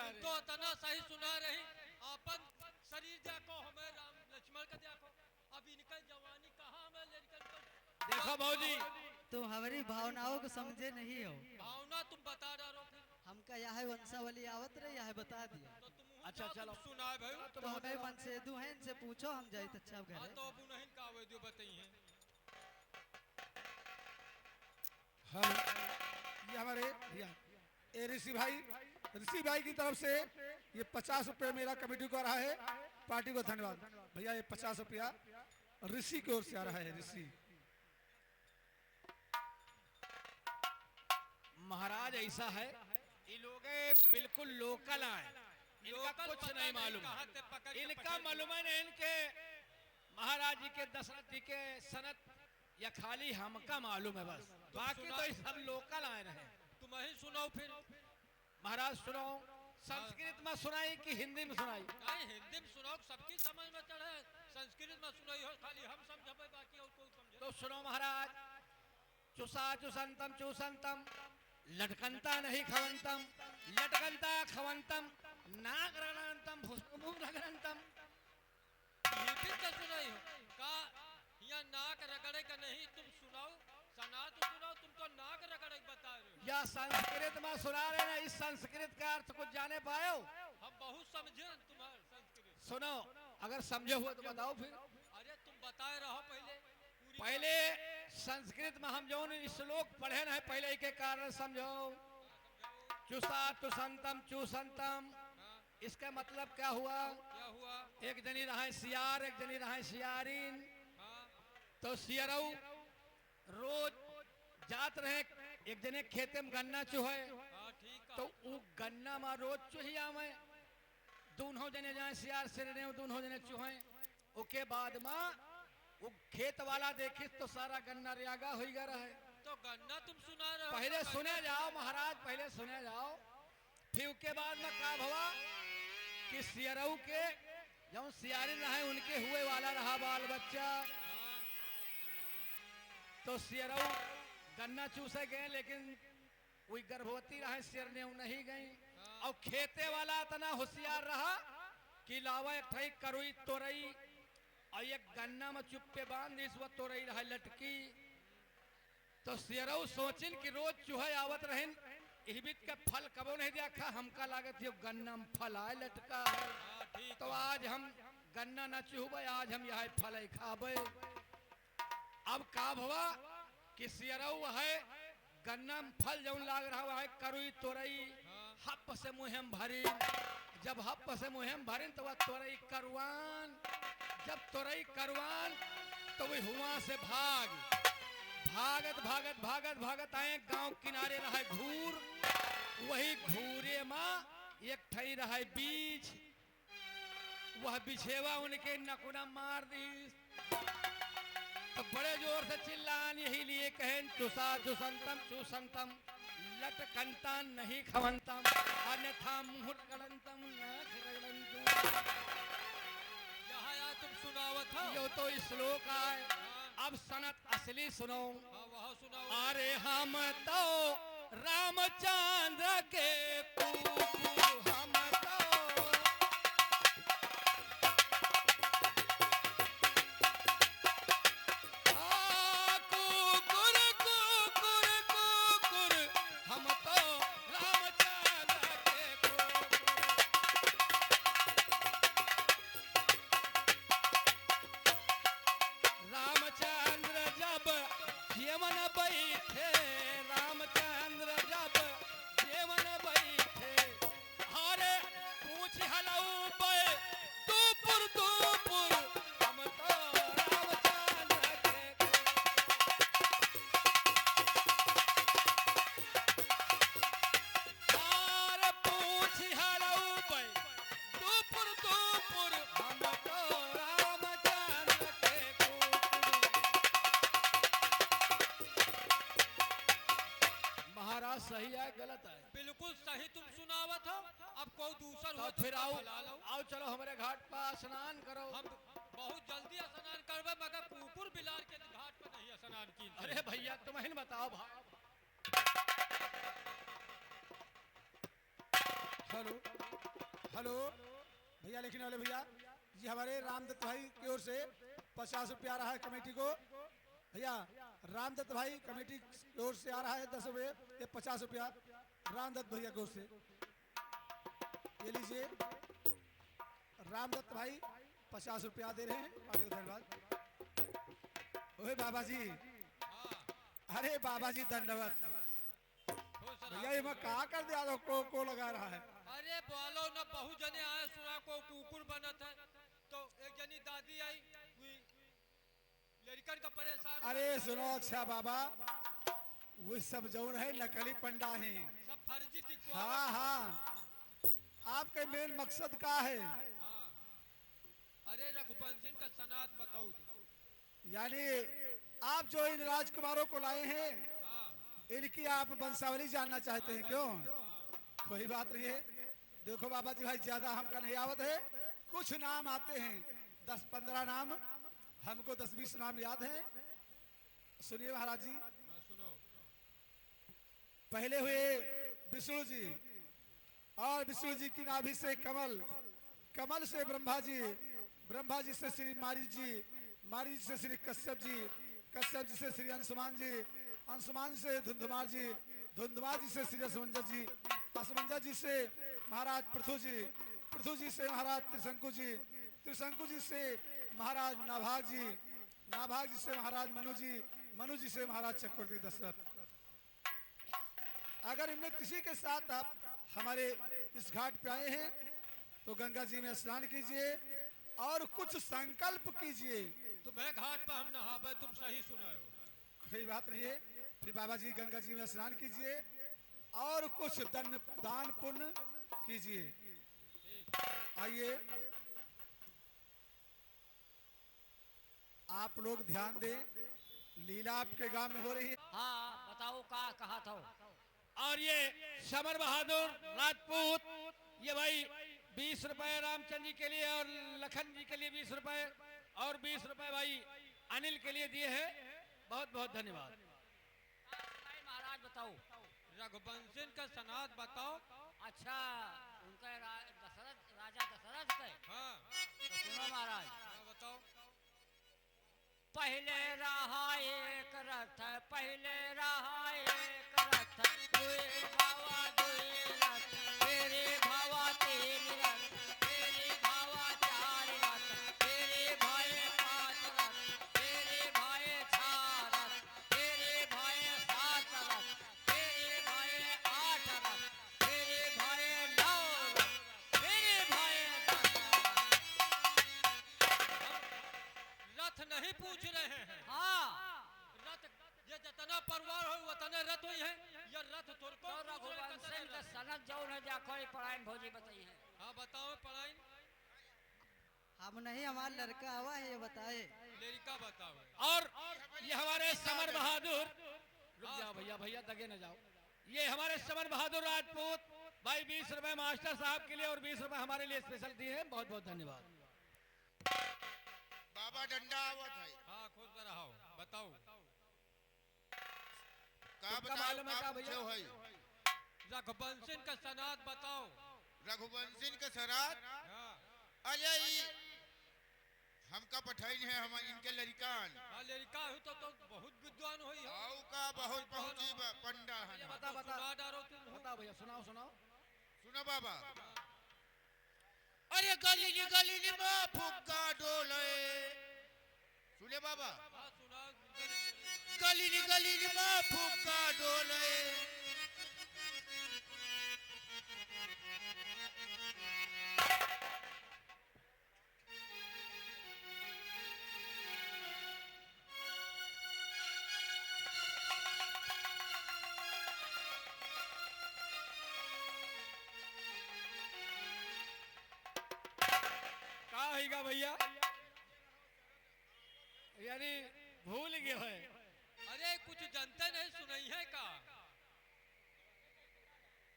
तुम तो तना सही सुना रही अपन शरीर देखो हमें राम लक्ष्मण का देखो अब इनका जवानी कहाँ हमें लड़कन को देखो भाजी तुम हमारी भावनाओं को समझे नहीं हो। भावना तुम बता रहे हो फिर हमका यह वंशावली आवत रहे यह बता दिया। तो तुम अच्छा, चलो। सुना है भाई तो हमें मन से दू हैं इनसे पूछो हम जाई तो अच्छा हाँ घर तो अब नहीं का वे जो बताइए हम ये हमारे भैया ए ऋषि भाई की तरफ से ये 50 रुपये मेरा कमेटी को आ रहा है। पार्टी को धन्यवाद भैया। ये 50 रुपया ऋषि की ओर से आ रहा है। ऋषि महाराज ऐसा है ये लोग बिल्कुल लोकल आए, इनका कुछ नहीं मालूम। इनका मालूम है नहीं इनके महाराज जी के दशरथ जी के सनत या खाली हमका मालूम है बस, बाकी तो ये सब लोकल आए रहे। तुम ही सुनाओ फिर महाराज सुनो, संस्कृत में सुनाई कि हिंदी में सुनाई? नहीं हिंदी में सुनाओ सबकी समझ में चढ़े, संस्कृत में सुनाई हो खाली हम समझे बाकी और कोई समझे। तो सुनो महाराज, चुसा चुसंतम चूसंतम लटकंता नहीं खवंतम, लटकंता खवंतम नागरणंतम भुष्पभुग्रंतम। ये भी तो सुनाई हो का या नाक रगड़े का नहीं तुम सुनाओ, सना तो सुनाओ, तुम तो नाक रगड़े बता रहे हो। या संस्कृत में सुना रहे ना, इस संस्कृत का अर्थ कुछ जाने पाए हो? हम बहुत समझे तुम्हारे संस्कृत। सुनो, अगर समझे हुए तो बताओ फिर। अरे तुम बताए रहो पहले संस्कृत में हम जो श्लोक पढ़े ना पहले के कारण समझो। चुसा तुसंतम चूसंतम, इसका मतलब क्या हुआ? क्या हुआ? एक जनी रहा सियार, एक जनी रहा सियारीन। हाँ। तो सियरऊ रोज जात रहे, एक जने खेते में गन्ना चुहे, हाँ, ठीक है। तो वो गन्ना में रोज चुहिया में दोनों जने जाए सियार से दोनों जने चुहे। उसके बाद में वो खेत वाला देखिस तो सारा गन्ना रियागा हो गया रहे। तो गन्ना तुम सुना रहे हो? पहले सुने जाओ महाराज, पहले सुने जाओ। फिर उसके बाद में का हुआ कि सियरऊ के जब सियारिन रहे उनके हुए वाला रहा बाल बच्चा। हाँ। तो सियरऊ गन्ना चूसे गए, लेकिन वही गर्भवती रहे सियर ने नहीं गई। और खेते वाला इतना होशियार रहा कि लावा एक ठई करुई तोरई और एक गन्ना में चुप्पे बांध दी, वो तोरई रहा लटकी। तो सियरऊ सोचिन कि रोज चूहे आवत रहें, इबित का फल कबो नहीं देखा, हमका लागत ये गन्ना में फल आए लटका है। हाँ, ठीक तो आज हम गन्ना न चूहबे, आज हम यह फल खाबे। अब का भवा कि सियरऊ है गन्ना में फल जौन लाग रहा है करुई तोरई हप से मुहेम भरी। जब हप से मुहेम भरी तो वह तोरई करवान, जब तोरई करवान तो वही हुआ से भागत भागत भागत भागत आए गांव किनारे रहा घूर। वही घूरे में एक ठई रहा बीज, वह बिछेवा उनके नकुना मार दी। तो बड़े जोर से चिल्लान यही लिए कहें चुसा चुसंतम चूसंतम लटकंता नहीं खवंतम अन्यथा मुँह रगड़ंतम नाक रगड़ंतम। यहाँ तुम सुनावत हो। यो तो श्लोक आए। अब सनत असली सुनो। हाँ, वहाँ सुनाओ। अरे हम तो रामचंद्र के कुकू, हम तो कुकुर कुकुर कुकुर, हम तो रामचंद्र के कुकुर। रामचंद्र जब जीवन बैठे, रामचंद्र जब जीवन बैठे, हरे पूछ हलऊ पे दूपुर दूपुर, हम तो रामचंद्र के हरे पूछ हलऊ पे दूपुर दूपुर, हम तो रामचंद्र के महाराज सही है गलत है? बिल्कुल सही तुम सुनावत हो। अब कोई दूसर तो हो फिर आओ बुला लो। आओ चलो हमारे घाट पर स्नान करो। हम बहुत जल्दी स्नान करबे मगर कुकुर बिलार के घाट पर नहीं स्नान की। अरे भैया तुम ही बताओ भाई। हेलो हेलो भैया, लिखने वाले भैया, ये हमारे रामदत्त भाई की ओर से 50 रुपया आ रहा है कमेटी को। भैया रामदत्त भाई कमेटी की ओर से आ रहा है 10 रुपये, ये 50 रुपया रामदत्त भैया की ओर से, ये लीजिए। रामदत्त भाई 50 रुपया दे रहे हैं, पार्टी को धन्यवाद। ओए बाबा जी, हाँ अरे बाबा जी धन्यवाद खुश रहो। भैया, ये मैं कहा कर दिया को लगा रहा है। अरे बोलो ना, बहुत जने आए सुना को कुकुर बनत है, तो एक जनी दादी आई हुई लड़कन का परेशान। अरे सुनो, अच्छा बाबा, वो सब जौन है नकली पंडा है। सब फर्जी दिखवा। हाँ हाँ, आपके मेन मकसद का है? हाँ। अरे रघुवंशी का सनात बताओ। यानी आप जो इन राजकुमारों को लाए हैं, हाँ इनकी आप वंशावली जानना चाहते हैं, क्यों? कोई बात नहीं है। देखो बाबा जी भाई, ज्यादा हमका नहीं आवत है, कुछ नाम आते हैं, 10-15 नाम, हमको 10-20 नाम याद हैं। सुनिए महाराज जी, हाँ, सुनो। पहले हुए विष्णु जी, और विष्णु जी की नाभि से कमल, कमल से ब्रह्मा जी, ब्रह्मा जी से श्री मारीच जी, मारीच से श्री कश्यप जी, कश्यप जी से श्री अंशुमान जी, अंशुमान से धुंधुमार जी, धुंधुमार जी से श्री असमंजस जी, असमंजस जी से महाराज पृथु जी, पृथु जी से महाराज त्रिशंकु जी, त्रिशंकु जी से महाराज नाभाग जी, नाभाग जी से महाराज मनु जी, मनु जी से महाराज चक्रवर्ती दशरथ। अगर इनमें किसी के साथ आप हमारे इस घाट पे आए हैं तो गंगा जी में स्नान कीजिए और कुछ संकल्प कीजिए। तुम्हें घाट पर हम नहावे, तुम सही सुनाए हो। कोई बात नहीं है, फिर बाबा जी गंगा जी में स्नान कीजिए और कुछ दान पुण्य कीजिए। आइए आप लोग ध्यान दें, लीला आपके गांव में हो रही है। हाँ बताओ का कहा था। और ये समर बहादुर राजपूत, ये भाई 20 रुपए रामचंद्र जी के लिए और लखन जी के लिए 20 रुपए और 20 रुपए भाई अनिल के लिए दिए हैं। बहुत बहुत धन्यवाद। महाराज बताओ। रघुवंशी का सनात बताओ। अच्छा, उनका दशरथ, राजा दशरथ का। हाँ तो सुनो महाराज, हाँ, बताओ। पहले रहा एक रथ, पहले रहा एक रथ, दुए भावा दुए रथ, तेरे भावा तीन रथ, तेरे भावा चार रथ, तेरे भाई 5 रथ, तेरे भाई 6 रथ, तेरे भाई 7 रथ, तेरे भाई 8 रथ, तेरे भाई 9 रथ, तेरे भाई 10 रथ नहीं पूछ रहे हैं। हाँ, रथ ये जितना परिवार हो उतने रथ हुई है। ये रथ तुरको तो रघुवंशन का सनक जौन है जाको पढ़ाई भौजी बताई है। हाँ बताओ पढ़ाई। हम नहीं, हमारा लड़का आवा है, ये बताए। लड़का बताओ। और ये हमारे समर बहादुर, रुक जाओ भैया, भैया दगे न जाओ। ये हमारे समर बहादुर राजपूत भाई 20 रुपए मास्टर साहब के लिए और 20 रुपए हमारे लिए स्पेशल दिए हैं। बहुत बहुत धन्यवाद। बाबा डंडा आवत है। हाँ खुश रहो, बताओ। का तुमका मालूम है का भैया? जो है रघुवंशी का सनात बताओ। रघुवंशी के सरात। हाँ अरे हमका पठाइन है, हम इनके लड़कान। हाँ, लड़का हो तो बहुत विद्वान हुई है। आओ का बहुत पहुंची पंडा है। बता बता सुना डारो तुम। बता भैया, सुनाओ सुनाओ। सुनो बाबा। अरे गली गली में फुक्का डोले। सुने बाबा। हाँ सुना। गली में फुक्का डोले। का होगा भैया? यानी भूल गए है। अरे कुछ जनता नहीं सुनाई है का?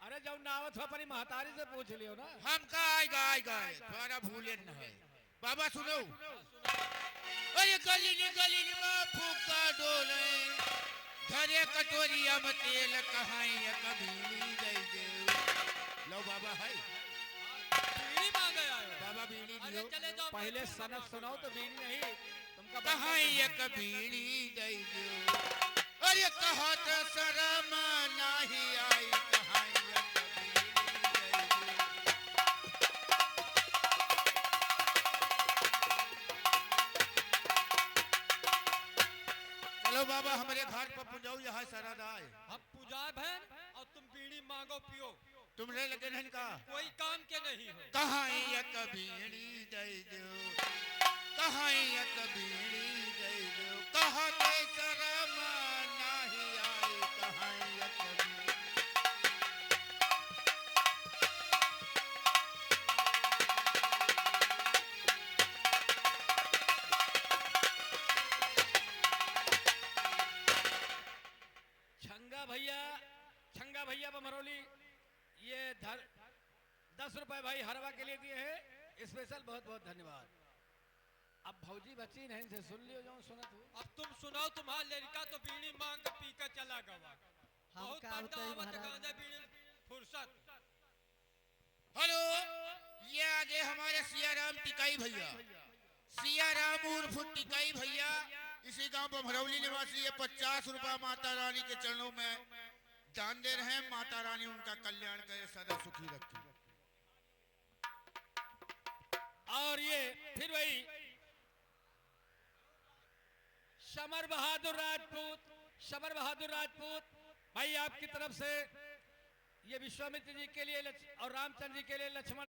अरे जब नावत हो अपनी महतारी से पूछ लियो ना। हम का आएगा थोड़ा भूले न है। बाबा सुनो। अरे गली में फुक्का डोले। धरे कटोरिया में तेल कहाई कभी गई लो बाबा है। बाबा बीड़ी अरे दियो चले जाओ पहले बैठो सनद बाबा। सुनाओ तो बीड़ी नहीं तुमका कहाँ एक बीड़ी दई दियो अरे कहा तो शरम नहीं आई कहाँ एक बीड़ी दई दियो चलो बाबा हमारे घर पर पुजाओ यहाँ शरद आए हम पूजा बहन और तुम बीड़ी मांगो पियो तुमने लगे नहीं का कोई काम के नहीं हो कहाँ एक बीड़ी दई दो कहाँ एक बीड़ी दई दो कहाँ ते शरम नहीं आई कहाँ एक बीड़ी छंगा भैया बमरौली ये 10 रुपए भाई हरवा के लिए दिए हैं स्पेशल बहुत बहुत धन्यवाद। अब भौजी बची नहीं से सुन लियो जो सुनत हो। अब तुम सुनाओ तुम्हारा लड़का तो बीड़ी मांग के पी कर चला गवा हम बहुत का बंदा होता है आवत महाराज? गांजा बीड़ी फुर्सत हेलो ये आगे हमारे सियाराम टिकाई भैया सियाराम उर्फ टिकाई भैया इसी गांव बमरौली निवासी है 50 रुपया माता रानी के चरणों में दान दे रहे हैं। माता रानी उनका कल्याण करे सदा सुखी रखे। और ये फिर वही समर बहादुर राजपूत भाई आपकी तरफ से ये विश्वामित्र जी के लिए और रामचंद्र जी के लिए लक्ष्मण